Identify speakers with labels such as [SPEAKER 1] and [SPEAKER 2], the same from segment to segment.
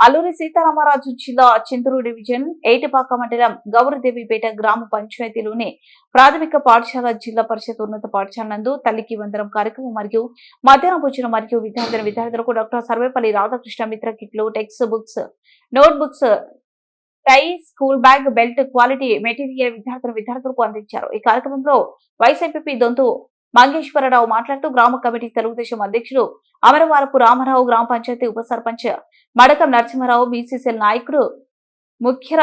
[SPEAKER 1] అల్లూరి సీతారామరాజు జిల్లా చింతూరు డివిజన్ ఏటిపాక మండలం గౌరదేవిపేట గ్రామ పంచాయతీలోని ప్రాథమిక పాఠశాల జిల్లా పరిషత్ ఉన్నత పాఠశాల నందు తల్లికి వందనం కార్యక్రమం మరియు మధ్యాహ్న భోజనం మరియు విద్యార్థులకు డాక్టర్ సర్వేపల్లి రాధాకృష్ణ మిత్ర కిట్లు, text books, note books, tie, school bag, belt, quality material విద్యార్థులకు అందించారు. ఈ కార్యక్రమంలో వైఎస్ఆర్సీపీ దొంతు మంగేశ్వరరావు మాట్లాడుతూ గ్రామ కమిటీ తెలుగుదేశం అధ్యక్షులు అమరవారపు రామారావు, గ్రామ పంచాయతీ ఉప సర్పంచ్ మడకం నరసింహారావు, బీసీసీఎల్ నాయకుడు ముఖ్యర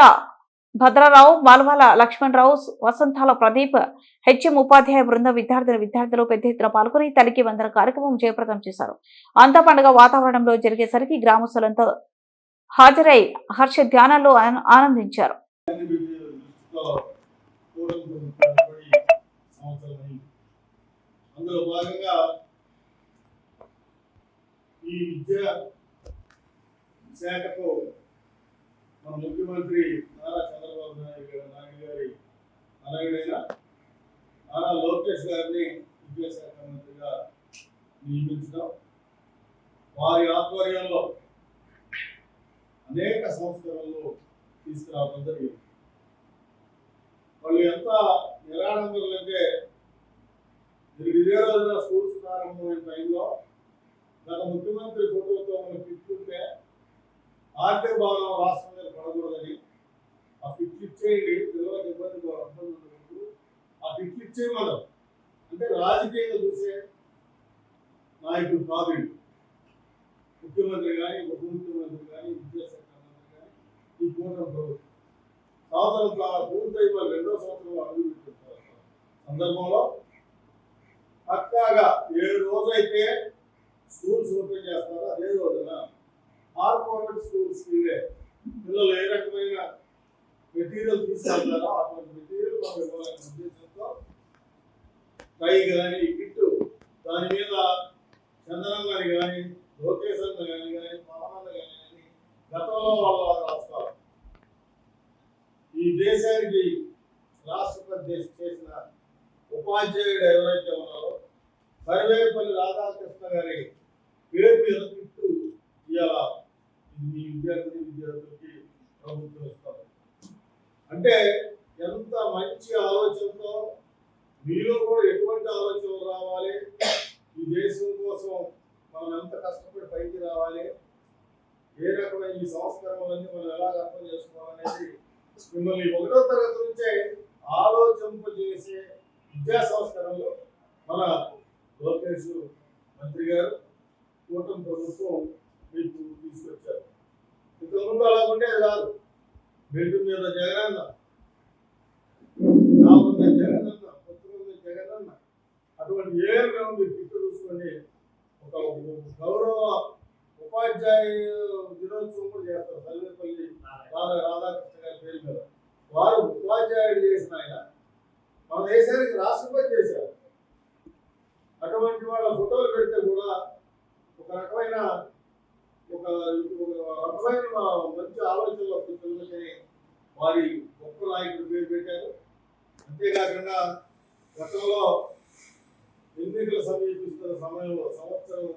[SPEAKER 1] భద్రరావు, మాల్వాల లక్ష్మణరావు, వసంతాల ప్రదీప్, హెచ్ఎం ఉపాధ్యాయ బృందం విద్యార్థులు పెద్ద ఎత్తున పాల్గొని తల్లికి వందన కార్యక్రమం జయప్రదం చేశారు. అంతా పండుగ వాతావరణంలో జరిగేసరికి గ్రామస్తులంతా హాజరై హర్ష ధ్యానాల్లో ఆనందించారు.
[SPEAKER 2] అందులో భాగంగా ఈ విద్యా శాఖకు మన ముఖ్యమంత్రి నారా చంద్రబాబు నాయుడు గారి అలాగైన నారా లోకేష్ గారిని విద్యాశాఖ మంత్రిగా నియమించడం, వారి ఆధ్వర్యంలో అనేక సంస్కరణలు తీసుకురావడం జరిగింది. వాళ్ళు ఎంత నిరాడంబరులంటే ఇదే రోజున స్కూల్స్ ప్రారంభమైన టైంలో గత ముఖ్యమంత్రి ఫోటోతో మనం పిచ్చుంటే ఆర్థిక భావన రాష్ట్రం మీద పడకూడదని ఆ పిచ్చి ఇచ్చేయండి, పిల్లలకు ఇబ్బంది ఉండదు, ఆ పిచ్చి ఇచ్చేయమన్నారు. అంటే రాజకీయంగా చూసే నాయకుడు కాదు ముఖ్యమంత్రి కానీ, ఉప ముఖ్యమంత్రి కానీ, విద్యాశాఖ మంత్రి కానీ ఈ కూటమి ప్రభుత్వం సంవత్సరం పూర్తయి మరి 2వ సంవత్సరంలో అడుగుపెట్టిన సందర్భంలో పక్కాగా 7 రోజైతే స్కూల్స్ ఓపెన్ చేస్తారో అదే రోజున కార్పొరేట్ స్కూల్స్ పిల్లలు ఏ రకమైన మెటీరియల్ తీసుకెళ్తారో అటువంటి మెటీరియల్ మనం ఇవ్వాలనే ఉద్దేశంతో టై కానీ, కిట్టు, దాని మీద చందనం కానీ, లోకేషన్ కానీ, పవనాలు కానీ గతంలో వాళ్ళు రాస్తారు. ఈ దేశానికి రాష్ట్రపతి చేసిన ఉపాధ్యాయుడు ఎవరైతే ఉన్నారో సర్వేపల్లి రాధాకృష్ణ గారి పేరు మీద కిట్టు ఇవాళ ఈ విద్యార్థులకి ప్రభుత్వం ఇస్తారు. అంటే ఎంత మంచి ఆలోచనతో మీలో కూడా ఎటువంటి ఆలోచనలు రావాలి, ఈ దేశం కోసం మనం ఎంత కష్టపడి పైకి రావాలి, ఏ రకమైన ఈ సంస్కరణలన్నీ మనం ఎలా అర్థం చేసుకోవాలనేది మిమ్మల్ని 1వ తరగతి నుంచే ఆలోచింపజేసే విద్యా సంస్కరణలు మన లోకేష్ మంత్రి గారు, కూటమి ప్రభుత్వం మీకు తీసుకొచ్చారు. ఇంతకుముందు అలా ఉండేది కాదు. బెడ్ మీద జగనన్న, నాలుగు మీద జగనన్న, పుస్తకం మీద జగనన్న, అటువంటి ఏమైనా మీరు కిట్టు చూసుకొని ఒక గౌరవ ఉపాధ్యాయ దినోత్సవం కూడా చేస్తారు. సర్వేపల్లి రాధాకృష్ణ గారి పేరు మీద వారు ఉపాధ్యాయుడు చేసిన ఆయన మన దేశానికి రాష్ట్రపతి చేశారు. అటువంటి వాళ్ళ ఫోటోలు పెడితే కూడా ఒక రకమైన మంచి ఆలోచనలు వస్తుంది. వారి గొప్ప నాయకుడు పేరు పెట్టారు. అంతేకాకుండా గతంలో ఎన్నికలు సమీపిస్తున్న సమయంలో సంవత్సరం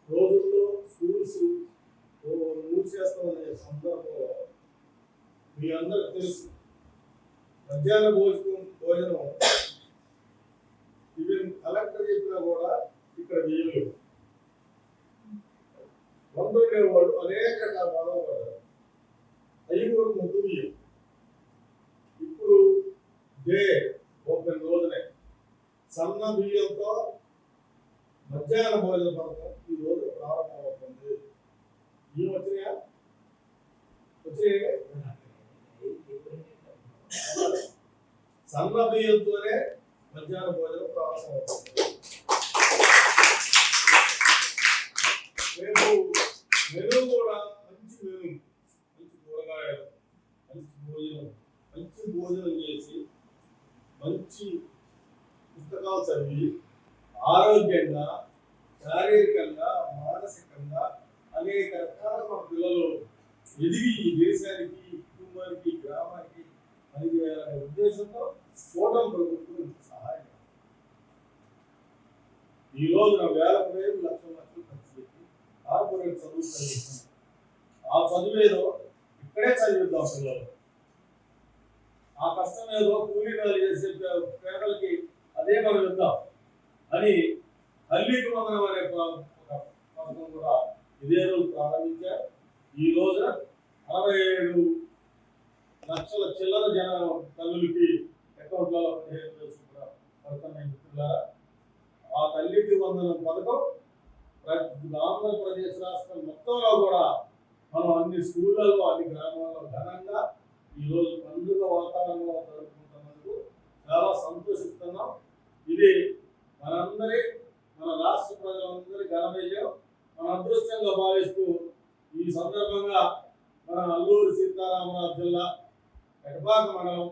[SPEAKER 2] రోజుల్లో స్కూల్స్ మూసేస్తామనే సందర్భంలో మీ అందరికి తెలుసు మధ్యాహ్న భోజనం ఈవెన్ కలెక్టర్ చెప్పినా కూడా ఇక్కడ వేయలేదు. వందలు వాళ్ళు అనేక రకాల బాధపడ్డారు. 5 ముద్దు బియ్యం ఇప్పుడు డే ఓపెన్ రోజునే సన్న బియ్యంతో మధ్యాహ్న భోజన పథకం ఈ రోజు ప్రారంభమవుతుంది. బియ్యం వచ్చినాయా? సన్న బియ్యంతోనే మధ్యాహ్న భోజనం ప్రారంభమవుతుంది. రేపు మెను కూడా మంచి మెను, మంచి కూరగాయలు, మంచి భోజనం చేసి మంచి పుస్తకాలు చదివి ఆరోగ్యంగా, శారీరకంగా, మానసికంగా అనేక రకాల మన పిల్లలు ఎదిగి ఈ దేశానికి, కుటుంబానికి, గ్రామానికి పనిచేయాలనే ఉద్దేశంతో కూటమి ప్రభుత్వం సహాయం. ఈ రోజున వేల వేలు, లక్షల లక్షలు ఖర్చు పెట్టి కార్పొరేట్ చదువు చదివిస్తున్నాం. ఆ చదువేదో ఇక్కడే చదివిద్దాం పిల్లలు. ఆ కష్టం ఏదో కూలీనాలు చేసే పేదలకి అదే మనం ఇద్దాం అని తల్లికి వందనం అనే పథకం కూడా ఇదే రోజు ప్రారంభించారు. ఈ రోజున 67 లక్షల చిల్లర జన తల్లులకి అకౌంట్లలో 15,000 కూడా పడుతున్నాయి. మిత్రులారా, ఆ తల్లికి వందనం పథకం ఆంధ్రప్రదేశ్ రాష్ట్రం మొత్తంలో కూడా మనం అన్ని స్కూళ్ళల్లో అన్ని గ్రామాల్లో ఘనంగా ఈరోజు పండుగ వాతావరణంలో జరుపుకుంటున్నందుకు చాలా సంతోషిస్తున్నాం. ఇది మనందరి మన రాష్ట్ర ప్రజలందరి ఘన విజయం, మన అదృష్టంగా భావిస్తూ ఈ సందర్భంగా మన అల్లూరు సీతారామరాజు జిల్లా ఎటపాక మండలం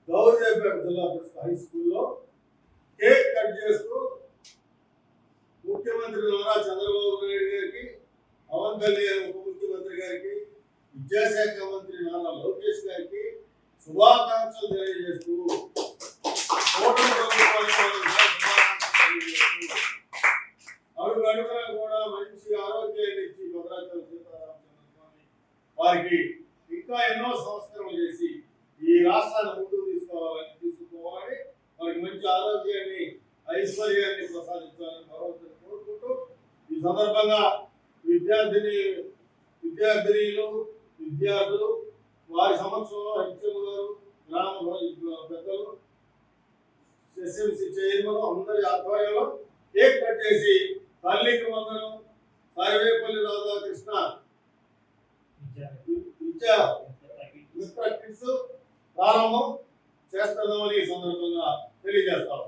[SPEAKER 2] గౌరీదేవిపేట జిల్లా హై స్కూల్లో కేక్ కట్ చేస్తూ ముఖ్యమంత్రి నారా చంద్రబాబు నాయుడు గారికి, పవన్ కళ్యాణ్ ఉప ముఖ్యమంత్రి గారికి, విద్యాశాఖ మంత్రి నారా లోకేష్ గారికి శుభాకాంక్షలు తెలియజేస్తూ అడుగు అడుగున కూడా మంచి ఆరోగ్యాన్ని ఇచ్చి భద్రాచల సీతారామచంద్ర స్వామి వారికి ఇంకా ఎన్నో సంస్కరణలు చేసి ఈ రాష్ట్రాన్ని ముందుకు తీసుకోవాలని వారికి మంచి ఆరోగ్యాన్ని ఐశ్వర్యాన్ని ప్రసాదించాలని భగవంతుని కోరుకుంటూ ఈ సందర్భంగా విద్యార్థులు వారి సమక్షంలో హెచ్ఎం గారు, గ్రామ పెద్దలు, ఎస్ఎంసీ చైర్మన్ అందరి ఆధ్వర్యంలో కేక్ కట్ చేసి తల్లికి వందనం సర్వేపల్లి రాధాకృష్ణ మిత్ర కిట్స్ ప్రారంభం చేస్తున్నామని ఈ సందర్భంగా తెలియజేస్తాం.